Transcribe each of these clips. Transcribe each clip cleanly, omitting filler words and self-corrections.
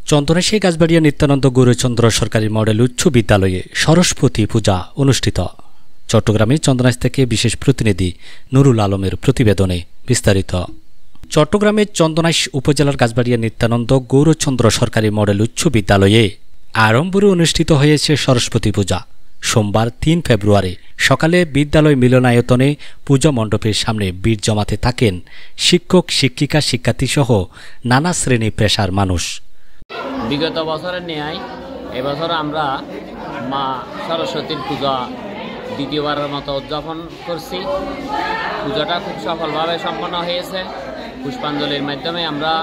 চন্দনাইশী গাছবাড়িয়া নিত্যানন্দ গৌরচন্দ্র সরকারি মডেল উচ্চ বিদ্যালয়ে সরস্বতী পূজা অনুষ্ঠিত। চট্টগ্রামে চন্দনাইশ থেকে বিশেষ প্রতিনিধি নুরুল আলমের প্রতিবেদনে বিস্তারিত। চট্টগ্রামের চন্দনাইশ উপজেলার গাছবাড়িয়া নিত্যানন্দ গৌরচন্দ্র সরকারি মডেল উচ্চ বিদ্যালয়ে আড়ম্বরে অনুষ্ঠিত হয়েছে সরস্বতী পূজা। সোমবার ৩ ফেব্রুয়ারি সকালে বিদ্যালয় মিলনায়তনে পূজা মণ্ডপের সামনে ভিড় জমাতে থাকেন শিক্ষক, শিক্ষিকা, শিক্ষার্থীসহ নানা শ্রেণী পেশার মানুষ। বিগত বছরের ন্যায় এবছর আমরা মা সরস্বতীর পূজা দ্বিতীয়বারের মতো উদযাপন করছি। পূজাটা খুব সফলভাবে সম্পন্ন হয়েছে। পুষ্পাঞ্জলির মাধ্যমে আমরা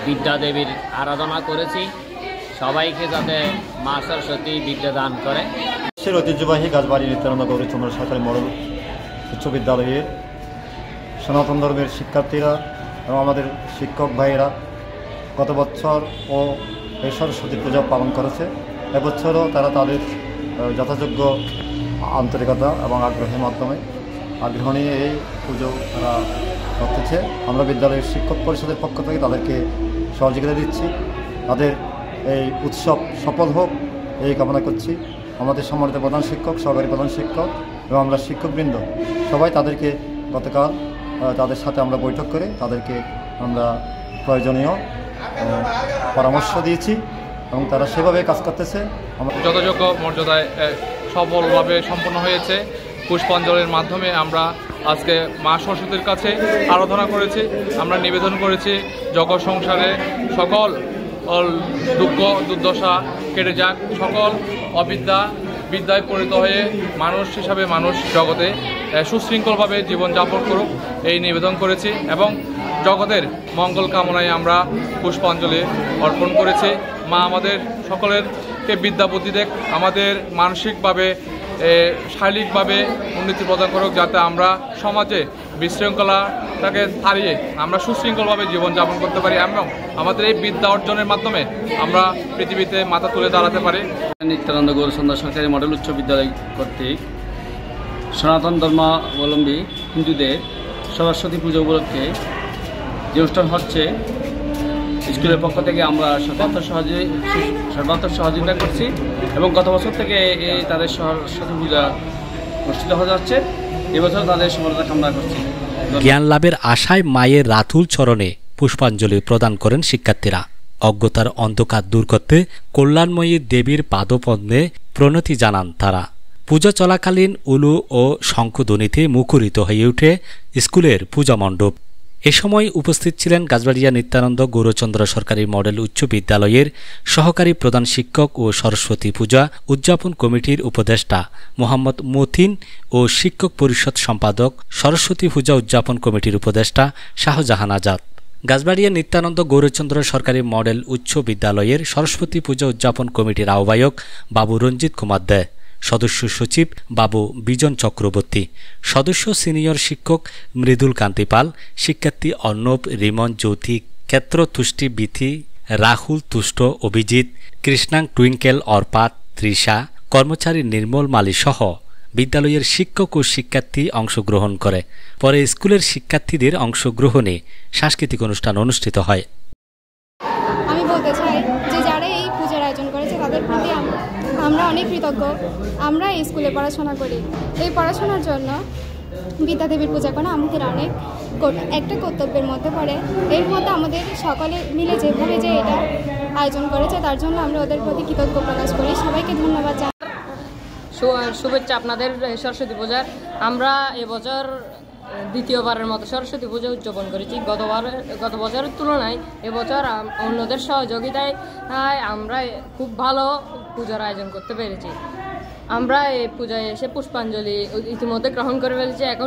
বিদ্যা দেবীর আরাধনা করেছি। সবাইকে যাতে মা সরস্বতী বিদ্যা দান করে। ঐতিহ্যবাহী গাছবাড়ি নিত্যানন্দ গৌরচন্দ্র সরকারি মডেল উচ্চ বিদ্যালয়ের সনাতন ধর্মের শিক্ষার্থীরা এবং আমাদের শিক্ষক ভাইয়েরা গত বছর ও এই সরস্বতী পূজা পালন করেছে। এবছরও তারা তাদের যথাযোগ্য আন্তরিকতা এবং আগ্রহের মাধ্যমে আগ্রহ নিয়ে এই পুজো তারা করতেছে। আমরা বিদ্যালয়ের শিক্ষক পরিষদের পক্ষ থেকে তাদেরকে সহযোগিতা দিচ্ছি। তাদের এই উৎসব সফল হোক এই কামনা করছি। আমাদের সম্মানিত প্রধান শিক্ষক, সহকারী প্রধান শিক্ষক এবং আমরা শিক্ষকবৃন্দ সবাই তাদেরকে গতকাল তাদের সাথে আমরা বৈঠক করে তাদেরকে আমরা প্রয়োজনীয় পরামর্শ দিয়েছি এবং তারা সেভাবে কাজ করতেছে। যথাযোগ্য মর্যাদায় সফলভাবে সম্পন্ন হয়েছে। পুষ্পাঞ্জলির মাধ্যমে আমরা আজকে মা সরস্বতীর কাছে আরাধনা করেছি। আমরা নিবেদন করেছি জগৎ সংসারে সকল দুঃখ দুর্দশা কেটে যাক, সকল অবিদ্যা বিদ্যায় পরিণত হয়ে মানুষ হিসাবে মানুষ জগতে সুশৃঙ্খলভাবে জীবনযাপন করুক এই নিবেদন করেছি এবং জগতের মঙ্গল কামনায় আমরা পুষ্পাঞ্জলি অর্পণ করেছি। মা আমাদের সকলেরকে বিদ্যা বুদ্ধি দেখ, আমাদের মানসিকভাবে শারীরিকভাবে উন্নতি প্রদান করুক, যাতে আমরা সমাজে বিশৃঙ্খলাটাকে হারিয়ে আমরা সুশৃঙ্খলভাবে জীবনযাপন করতে পারি এবং আমাদের এই বিদ্যা অর্জনের মাধ্যমে আমরা পৃথিবীতে মাথা তুলে দাঁড়াতে পারি। নিত্যানন্দ গৌরচন্দ্র সরকারি মডেল উচ্চ বিদ্যালয় কর্তৃক সনাতন ধর্মাবলম্বী হিন্দুদের সরস্বতী পুজো উপলক্ষে যে অনুষ্ঠান হচ্ছে, স্কুলের পক্ষ থেকে আমরা সর্বাত্মক সহযোগিতা করছি এবং গত বছর থেকে তাদের সরস্বতী পূজা অনুষ্ঠিত হয়ে যাচ্ছে। এবছর তাদের সফলতা কামনা করছি। জ্ঞান লাভের আশায় মায়ের রাতুল চরণে পুষ্পাঞ্জলি প্রদান করেন শিক্ষার্থীরা। অজ্ঞতার অন্ধকার দূর করতে কল্যাণময়ী দেবীর পাদপদ্মে প্রণতি জানান তারা। পূজা চলাকালীন উলু ও শঙ্খধ্বনিতে মুখরিত হয়ে ওঠে স্কুলের পূজা মণ্ডপ। এ সময় উপস্থিত ছিলেন গাছবাড়িয়া নিত্যানন্দ গৌরচন্দ্র সরকারি মডেল উচ্চ বিদ্যালয়ের সহকারী প্রধান শিক্ষক ও সরস্বতী পূজা উদযাপন কমিটির উপদেষ্টা মোহাম্মদ মতিন ও শিক্ষক পরিষদ সম্পাদক, সরস্বতী পূজা উদযাপন কমিটির উপদেষ্টা শাহজাহান আজাদ। গাছবাড়িয়া নিত্যানন্দ গৌরচন্দ্র সরকারি মডেল উচ্চ বিদ্যালয়ের সরস্বতী পূজা উদযাপন কমিটির আহ্বায়ক বাবু রঞ্জিত কুমার দে, সদস্য সচিব বাবু বিজন চক্রবর্তী, সদস্য সিনিয়র শিক্ষক মৃদুল কান্তি পাল, শিক্ষার্থী অর্ণব, রিমন, জ্যোতি, ক্ষেত্র তুষ্টি, বিথি, রাহুল, তুষ্ট, অভিজিৎ, কৃষ্ণাং, টুইঙ্কেল, অর্পাত, তৃষা, কর্মচারী নির্মল মালী সহ বিদ্যালয়ের শিক্ষক ও শিক্ষার্থী অংশগ্রহণ করে। পরে স্কুলের শিক্ষার্থীদের অংশগ্রহণে সাংস্কৃতিক অনুষ্ঠান অনুষ্ঠিত হয়। আমি বলতে চাই যে যারা এই পূজার আয়োজন করেছে তাদের প্রতি আমরা অনেক কৃতজ্ঞ। আমরা এই স্কুলে পড়াশোনা করি, এই পড়াশোনার জন্য বিদ্যা দেবীর পূজা করা আমাদের অনেক একটা কর্তব্যের মধ্যে পড়ে। এর মধ্যে আমাদের সকলে মিলে যেভাবে যে এটা আয়োজন করেছে তার জন্য আমরা ওদের প্রতি কৃতজ্ঞ প্রকাশ করি। সবাইকে ধন্যবাদ জানাই। শুভেচ্ছা আপনাদের সরস্বতী পূজার। আমরা এবছর দ্বিতীয়বারের মতো সরস্বতী পূজা উদযাপন করেছি। গত বছরের তুলনায় এবছর অন্যদের সহযোগিতায় আমরা খুব ভালো পূজার আয়োজন করতে পেরেছি। আমরা এই পূজায় এসে পুষ্পাঞ্জলি ইতিমধ্যে গ্রহণ করে ফেলেছি। এখন